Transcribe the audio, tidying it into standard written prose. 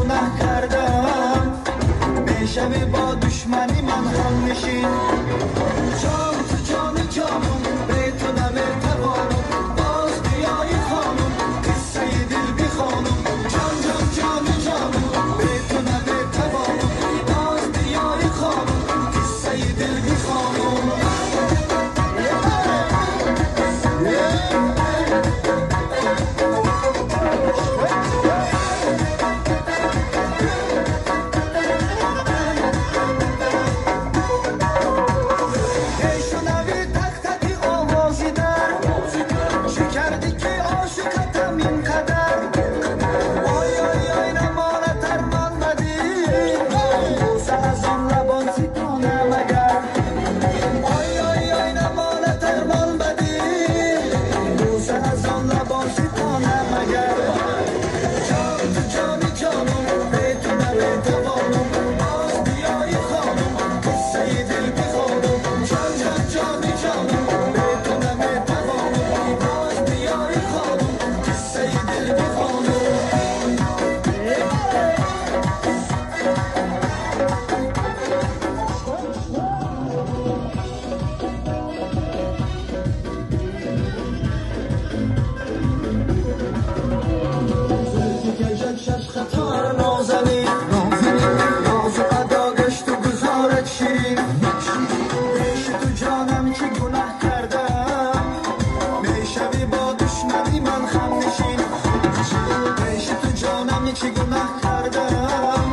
گناه کردم میشوی با دشمنی من هم نشین جان تو جان جانم به تو نمیتوانم باز بیایی خانم قصه دل بخوانم جان جان جان جانم به تو نمیتوانم باز بیایی خانم قصه دل بخوانم چی گناه کردم